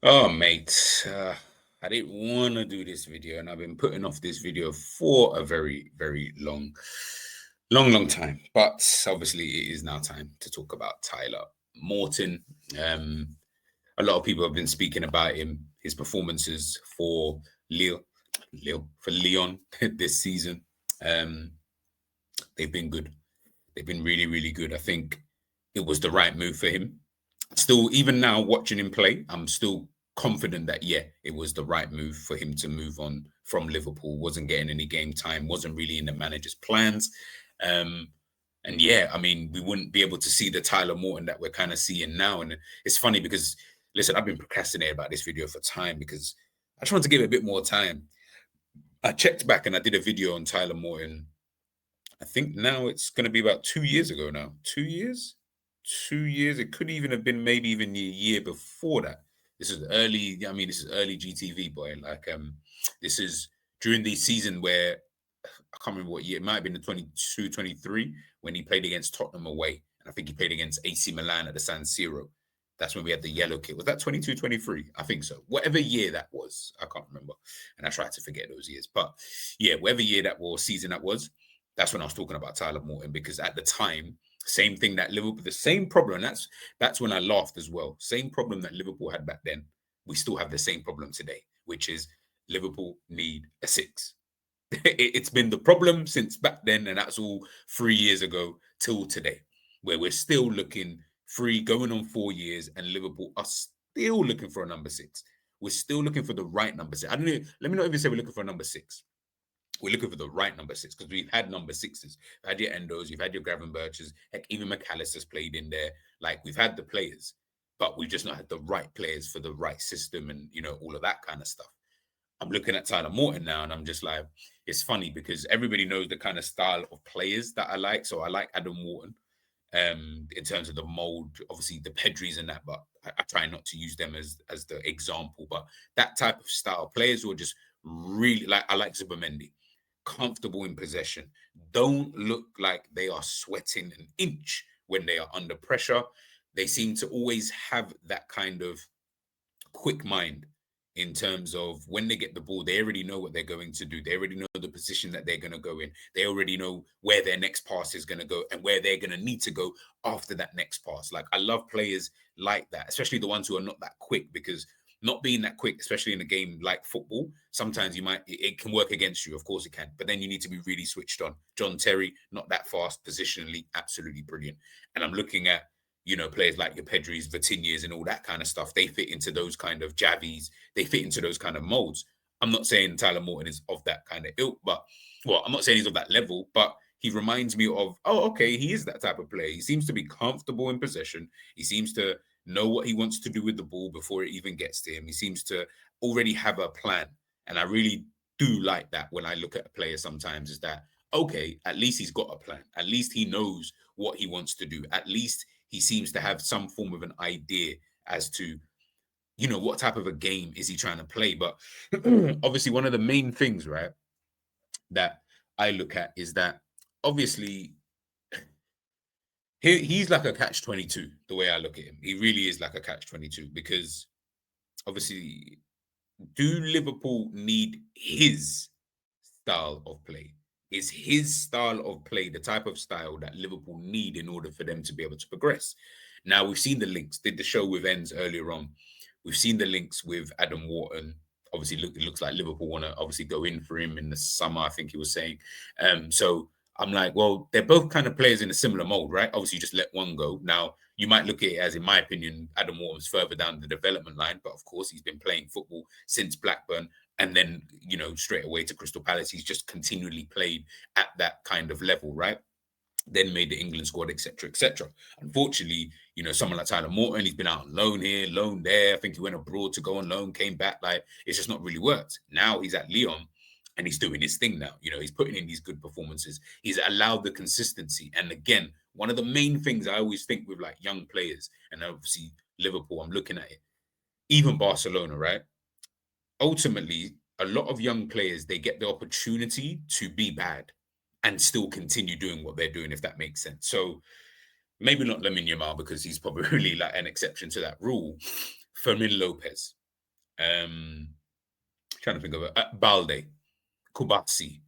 Oh, mate, I didn't want to do this video, and I've been putting off this video for a very, very long time. But obviously, it is now time to talk about Tyler Morton. Um, a lot of people have been speaking about him, his performances for Lyon this season. Um, they've been good. They've been really, really good. I think it was the right move for him. Still, even now watching him play, I'm still confident that yeah, it was the right move for him to move on from Liverpool. Wasn't getting any game time, wasn't really in the manager's plans. Um, and yeah, I mean, we wouldn't be able to see the Tyler Morton that we're kind of seeing now. And it's funny because listen, I've been procrastinating about this video for time because I just want to give it a bit more time. I checked back and I did a video on Tyler Morton. I think now it's going to be about 2 years ago now. 2 years? 2 years. It could even have been maybe even a year before that. This is early. I mean, this is early GTV, boy. This is during the season where I can't remember what year. It might have been the 22, 23 when he played against Tottenham away. And I think he played against AC Milan at the San Siro. That's when we had the yellow kit. Was that 22, 23? I think so. Whatever year that was, I can't remember. And I tried to forget those years. But yeah, whatever year that was, season that was, that's when I was talking about Tyler Morton because at the time, same thing that Liverpool, the same problem. And that's when I laughed as well. Same problem that Liverpool had back then. We still have the same problem today, which is Liverpool need a six. It's been the problem since back then, and that's all 3 years ago till today, where we're still looking going on 4 years, and Liverpool are still looking for a number six. We're still looking for the right number six. I don't know. Let me not even say we're looking for a number six. We're looking for the right number six because we've had number sixes. You've had your Endos, you've had your Gravenberches, heck, even McAllister's played in there. Like we've had the players, but we've just not had the right players for the right system and all of that kind of stuff. I'm looking at Tyler Morton now, and I'm just like, it's funny because everybody knows the kind of style of players that I like. So I like Adam Morton, in terms of the mold, obviously the Pedris and that, but I try not to use them as the example. But that type of style players who are just really like I like Zubimendi, comfortable in possession, don't look like they are sweating an inch when they are under pressure. They seem to always have that kind of quick mind in terms of when they get the ball, they already know what they're going to do. They already know the position that they're going to go in. They already know where their next pass is going to go and where they're going to need to go after that next pass. Like I love players like that, especially the ones who are not that quick because not being that quick, especially in a game like football, sometimes it can work against you. Of course it can, but then you need to be really switched on. John Terry, not that fast, positionally, absolutely brilliant. And I'm looking at players like your Pedris, Vitinhas, and all that kind of stuff. They fit into those kind of Javis. They fit into those kind of molds. I'm not saying Tyler Morton is of that kind of ilk, but I'm not saying he's of that level, but he reminds me of, oh, okay, he is that type of player. He seems to be comfortable in possession. He seems to know what he wants to do with the ball before it even gets to him. He seems to already have a plan. And I really do like that when I look at a player sometimes, is that, okay, at least he's got a plan. At least he knows what he wants to do. At least he seems to have some form of an idea as to what type of a game is he trying to play. But obviously one of the main things, right, that I look at is that obviously he's like a catch 22 the way I look at him. He really is like a catch 22 because obviously do Liverpool need his style of play? Is his style of play the type of style that Liverpool need in order for them to be able to progress? Now, we've seen the links, did the show with Ends earlier on. We've seen the links with Adam Wharton. Obviously, it looks like Liverpool want to obviously go in for him in the summer, I think he was saying. So I'm like, well, they're both kind of players in a similar mold, right? Obviously, you just let one go. Now, you might look at it as, in my opinion, Adam Wharton's further down the development line, but of course, he's been playing football since Blackburn and then straight away to Crystal Palace. He's just continually played at that kind of level, right? Then made the England squad, etc., etc. Unfortunately, someone like Tyler Morton, he's been out on loan here, loan there. I think he went abroad to go on loan, came back. Like it's just not really worked. Now he's at Lyon and he's doing his thing now. He's putting in these good performances. He's allowed the consistency. And again, one of the main things I always think with like young players, and obviously Liverpool, I'm looking at it, even Barcelona, right? Ultimately, a lot of young players, they get the opportunity to be bad and still continue doing what they're doing, if that makes sense. So maybe not Lamine Yamal because he's probably really like an exception to that rule. Fermin Lopez. Trying to think of it. Balde, Kubasi.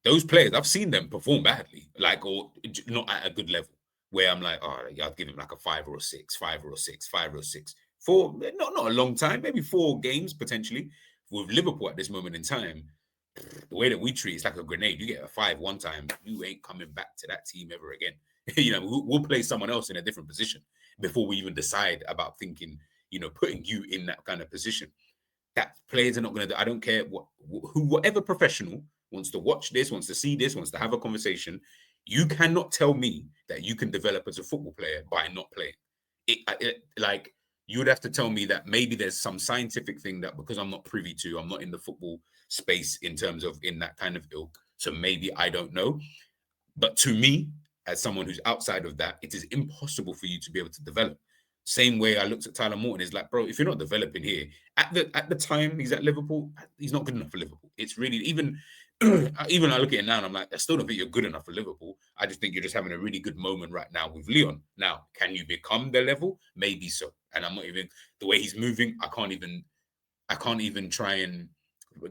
Those players, I've seen them perform badly, like, or not at a good level, where I'm like, oh, yeah, I'd give him like a 5 or 6, 5 or 6, 5 or 6 for not a long time, maybe 4 games potentially. With Liverpool at this moment in time, the way that we treat it's like a grenade. You get a 5 one time, you ain't coming back to that team ever again. We'll play someone else in a different position before we even decide about thinking, putting you in that kind of position. That players are not going to do. I don't care whatever professional wants to watch this, wants to see this, wants to have a conversation. You cannot tell me that you can develop as a football player by not playing. Like, you would have to tell me that maybe there's some scientific thing that, because I'm not privy to, I'm not in the football space in terms of in that kind of ilk. So maybe I don't know. But to me, as someone who's outside of that, it is impossible for you to be able to develop. Same way I looked at Tyler Morton, is like, bro, if you're not developing here, at the time he's at Liverpool, he's not good enough for Liverpool. It's really, even I look at it now and I'm like, I still don't think you're good enough for Liverpool. I just think you're just having a really good moment right now with Lyon. Now, can you become the level? Maybe so. And I'm not even, the way he's moving, I can't even try and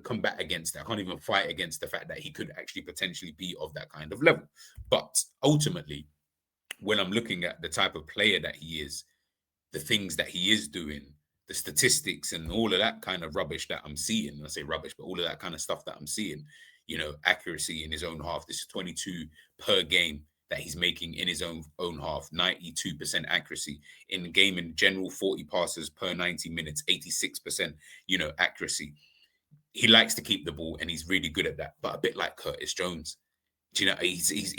combat against that. I can't even fight against the fact that he could actually potentially be of that kind of level. But ultimately, when I'm looking at the type of player that he is, the things that he is doing, the statistics and all of that kind of rubbish that I'm seeing, I say rubbish, but all of that kind of stuff that I'm seeing, accuracy in his own half, this is 22 per game that he's making in his own half, 92% accuracy in the game in general, 40 passes per 90 minutes, 86%, accuracy. He likes to keep the ball and he's really good at that, but a bit like Curtis Jones. Do you know, he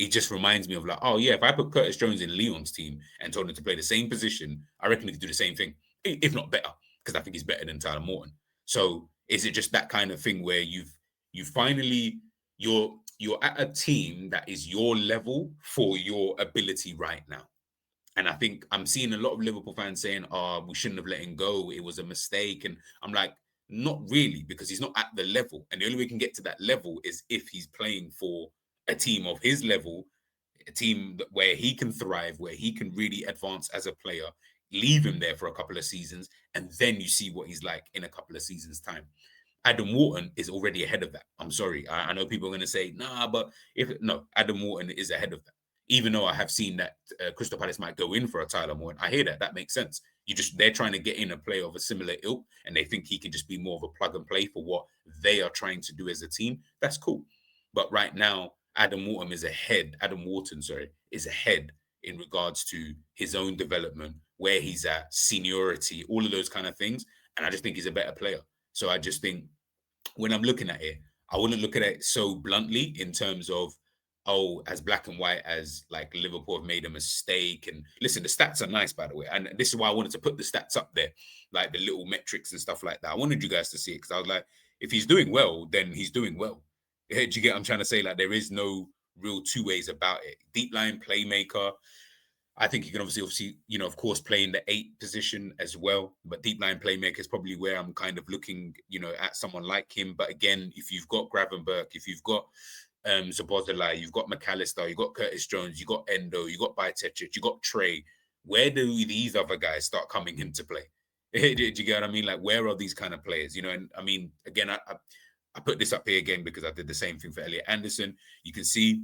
just reminds me of like, oh yeah, if I put Curtis Jones in Lyon's team and told him to play the same position, I reckon he could do the same thing, if not better, because I think he's better than Tyler Morton. So is it just that kind of thing where you finally, you're at a team that is your level for your ability right now? And I think I'm seeing a lot of Liverpool fans saying, oh, we shouldn't have let him go. It was a mistake. And I'm like, not really, because he's not at the level. And the only way he can get to that level is if he's playing for a team of his level, a team where he can thrive, where he can really advance as a player, leave him there for a couple of seasons, and then you see what he's like in a couple of seasons' time. Adam Wharton is already ahead of that. I'm sorry. I know people are going to say, nah, but Adam Wharton is ahead of that. Even though I have seen that Crystal Palace might go in for a Tyler Morton, I hear that. That makes sense. They're trying to get in a player of a similar ilk, and they think he can just be more of a plug and play for what they are trying to do as a team. That's cool. But right now, Adam Wharton, is ahead in regards to his own development, where he's at, seniority, all of those kind of things. And I just think he's a better player. So I just think when I'm looking at it, I wouldn't look at it so bluntly in terms of, oh, as black and white as like Liverpool have made a mistake. And listen, the stats are nice, by the way. And this is why I wanted to put the stats up there, like the little metrics and stuff like that. I wanted you guys to see it because I was like, if he's doing well, then he's doing well. Do you get what I'm trying to say? Like, there is no real two ways about it. Deep line playmaker. I think he can obviously, of course, play in the 8 position as well. But deep line playmaker is probably where I'm kind of looking, at someone like him. But again, if you've got Gravenberch, if you've got Szoboszlai, you've got McAllister, you've got Curtis Jones, you've got Endo, you've got Bajcetic, you've got Trey, where do these other guys start coming into play? Do you get what I mean? Like, where are these kind of players? And I mean, again, I put this up here again because I did the same thing for Elliot Anderson. You can see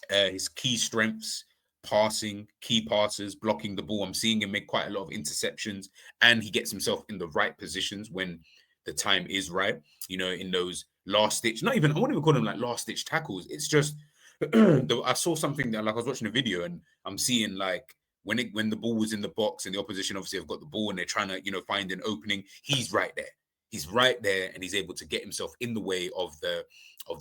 his key strengths: passing, key passes, blocking the ball. I'm seeing him make quite a lot of interceptions, and he gets himself in the right positions when the time is right, in those last stitch, I wouldn't even call them like last stitch tackles. It's just, I saw something that, like, I was watching a video and I'm seeing like when the ball was in the box and the opposition obviously have got the ball and they're trying to, find an opening, he's right there. He's right there and he's able to get himself in the way of the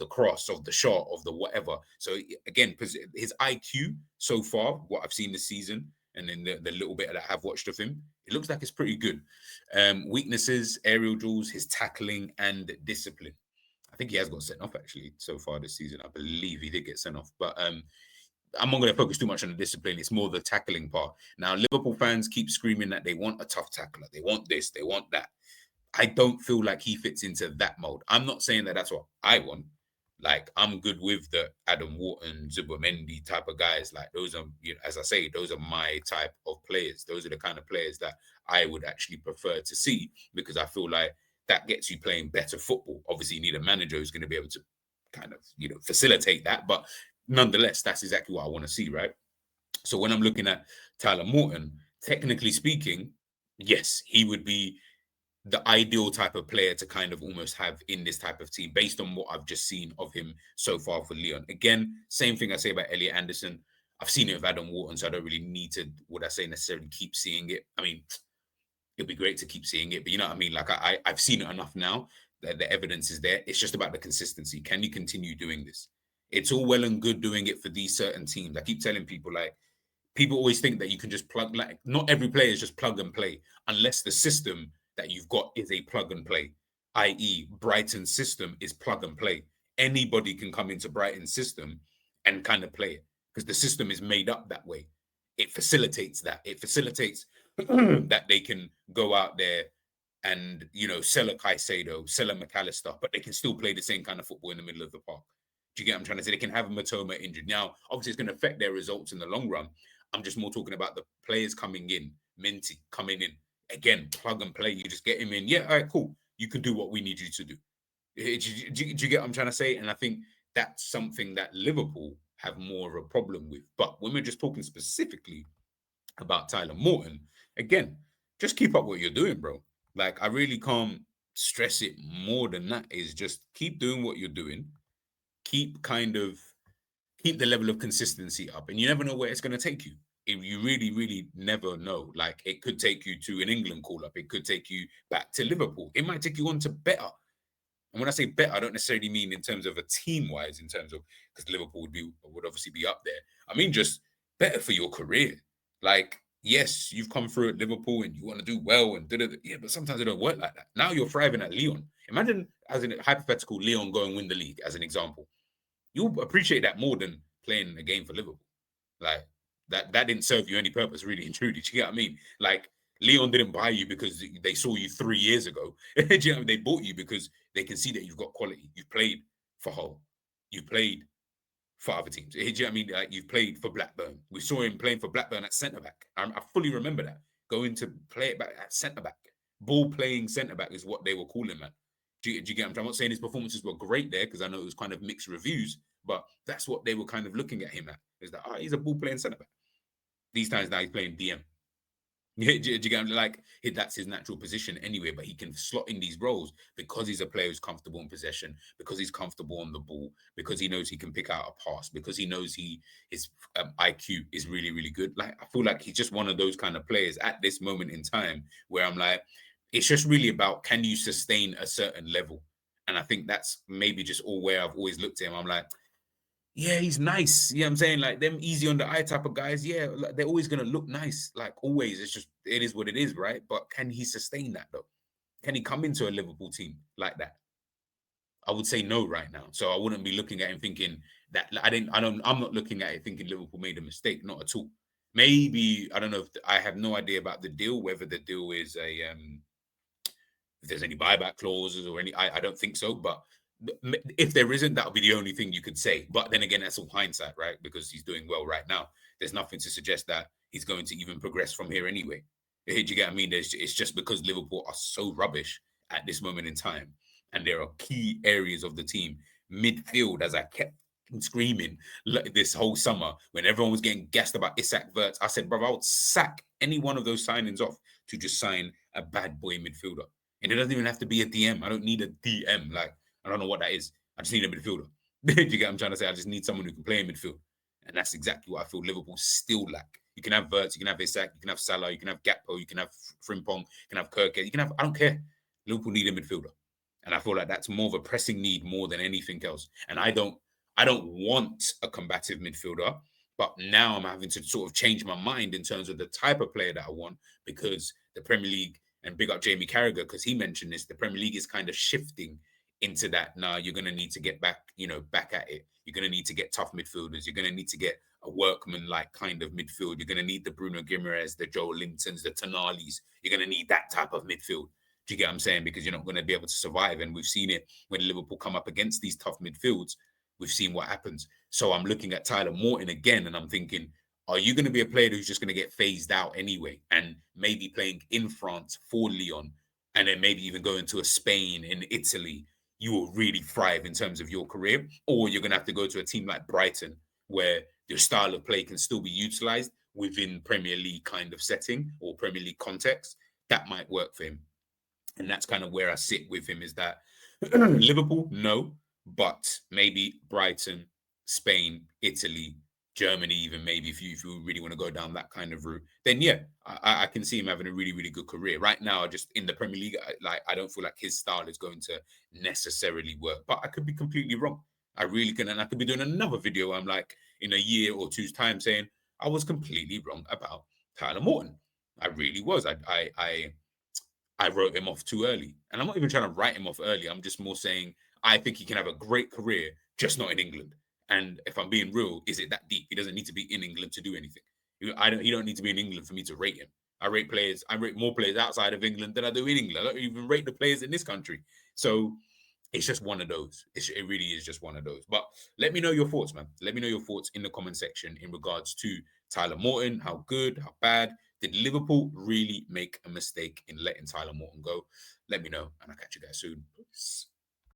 cross, of the shot, of the whatever. So again, his IQ so far, what I've seen this season, and then the little bit that I've watched of him, it looks like it's pretty good. Weaknesses: aerial duels, his tackling, and discipline. I think he has got sent off actually so far this season. I believe he did get sent off, but I'm not going to focus too much on the discipline. It's more the tackling part. Now, Liverpool fans keep screaming that they want a tough tackler. They want this, they want that. I don't feel like he fits into that mold. I'm not saying that that's what I want. Like, I'm good with the Adam Wharton, Zubomendi type of guys. Like, those are, as I say, those are my type of players. Those are the kind of players that I would actually prefer to see, because I feel like that gets you playing better football. Obviously, you need a manager who's going to be able to kind of, facilitate that. But nonetheless, that's exactly what I want to see, right? So when I'm looking at Tyler Morton, technically speaking, yes, he would be the ideal type of player to kind of almost have in this type of team based on what I've just seen of him so far for Lyon. Again, same thing I say about Elliot Anderson. I've seen it with Adam Wharton, so I don't really need to, would I say, necessarily keep seeing it. I mean, it'd be great to keep seeing it, but you know what I mean? Like I've seen it enough now that the evidence is there. It's just about the consistency. Can you continue doing this? It's all well and good doing it for these certain teams. I keep telling people, like, people always think that you can just plug, like, not every player is just plug and play unless the system that you've got is a plug and play, i.e. Brighton's system is plug and play. Anybody can come into Brighton's system and kind of play it because the system is made up that way. It facilitates that. It facilitates that they can go out there and, sell a Caicedo, sell a McAllister, but they can still play the same kind of football in the middle of the park. Do you get what I'm trying to say? They can have a Matoma injured. Now, obviously, it's going to affect their results in the long run. I'm just more talking about the players coming in, Minty coming in. Again, plug and play. You just get him in. Yeah, all right, cool. You can do what we need you to do. Do you get what I'm trying to say? And I think that's something that Liverpool have more of a problem with. But when we're just talking specifically about Tyler Morton, again, just keep up what you're doing, bro. Like, I really can't stress it more than that. Is just keep doing what you're doing. Keep the level of consistency up, and you never know where it's going to take you. You really, really never know. Like, it could take you to an England call-up. It could take you back to Liverpool. It might take you on to better. And when I say better, I don't necessarily mean in terms of a team-wise, in terms of, because Liverpool would obviously be up there. I mean just better for your career. Like, yes, you've come through at Liverpool and you want to do well and yeah, but sometimes it don't work like that. Now you're thriving at Lyon. Imagine, as a hypothetical, Lyon go and win the league, as an example. You'll appreciate that more than playing a game for Liverpool. Like, that didn't serve you any purpose, really and truly. Do you get what I mean? Like, Lyon didn't buy you because they saw you 3 years ago. Do you know what I mean? They bought you because they can see that you've got quality. You've played for Hull. You played for other teams. Do you know what I mean? Like, you've played for Blackburn. We saw him playing for Blackburn at centre back. I fully remember that. Going to play it back at centre back. Ball playing centre back is what they were calling him at. Do you get what I'm not saying his performances were great there, because I know it was kind of mixed reviews, but that's what they were kind of looking at him at. Is that, he's a ball playing centre back. These times now he's playing DM. Do you get, like, that's his natural position anyway, but he can slot in these roles because he's a player who's comfortable in possession, because he's comfortable on the ball, because he knows he can pick out a pass, because he knows his IQ is really, really good. Like, I feel like he's just one of those kind of players at this moment in time where I'm like, it's just really about, can you sustain a certain level? And I think that's maybe just all where I've always looked at him. I'm like, yeah, he's nice. You know what I'm saying? Like, them easy on the eye type of guys, yeah, like, they're always going to look nice. Like, always. It's just, it is what it is, right? But can he sustain that, though? Can he come into a Liverpool team like that? I would say no right now. So I wouldn't be looking at him thinking that, I'm not looking at it thinking Liverpool made a mistake. Not at all. Maybe, I don't know, I have no idea about the deal, whether the deal is if there's any buyback clauses or any, I don't think so. But if there isn't, that'll be the only thing you could say. But then again, that's all hindsight, right? Because he's doing well right now. There's nothing to suggest that he's going to even progress from here anyway. Do you get what I mean? It's just because Liverpool are so rubbish at this moment in time, and there are key areas of the team, midfield, as I kept screaming like this whole summer when everyone was getting gassed about Isak Verts. I said, bro, I would sack any one of those signings off to just sign a bad boy midfielder. And it doesn't even have to be a DM. I don't need a DM. Like, I don't know what that is. I just need a midfielder. Do you get what I'm trying to say? I just need someone who can play in midfield. And that's exactly what I feel Liverpool still lack. You can have Verts, you can have Isak, you can have Salah, you can have Gakpo, you can have Frimpong, you can have Kirk, you can have, I don't care. Liverpool need a midfielder. And I feel like that's more of a pressing need more than anything else. And I don't want a combative midfielder, but now I'm having to sort of change my mind in terms of the type of player that I want, because the Premier League, and big up Jamie Carragher, because he mentioned this, the Premier League is kind of shifting into that. Now you're going to need to get back, back at it. You're going to need to get tough midfielders. You're going to need to get a workman-like kind of midfield. You're going to need the Bruno Guimaraes, the Joe Lintons, the Tonalis. You're going to need that type of midfield. Do you get what I'm saying? Because you're not going to be able to survive. And we've seen it when Liverpool come up against these tough midfields. We've seen what happens. So I'm looking at Tyler Morton again, and I'm thinking, are you going to be a player who's just going to get phased out anyway, and maybe playing in France for Lyon, and then maybe even going to a Spain and Italy, you will really thrive in terms of your career. Or you're going to have to go to a team like Brighton, where your style of play can still be utilized within Premier League kind of setting or Premier League context. That might work for him. And that's kind of where I sit with him, is that Liverpool, no, but maybe Brighton, Spain, Italy, Germany, even maybe if you really want to go down that kind of route, then yeah, I can see him having a really, really good career. Right now, just in the Premier League, I don't feel like his style is going to necessarily work, but I could be completely wrong. I really can, and I could be doing another video. I'm like in a year or two's time saying I was completely wrong about Tyler Morton. I really was. I wrote him off too early. And I'm not even trying to write him off early. I'm just more saying I think he can have a great career, just not in England. And if I'm being real, is it that deep? He doesn't need to be in England to do anything. He don't need to be in England for me to rate him. I rate more players outside of England than I do in England. I don't even rate the players in this country. So it's just one of those. It really is just one of those. But let me know your thoughts, man. Let me know your thoughts in the comment section in regards to Tyler Morton. How good, how bad? Did Liverpool really make a mistake in letting Tyler Morton go? Let me know, and I'll catch you guys soon. Peace.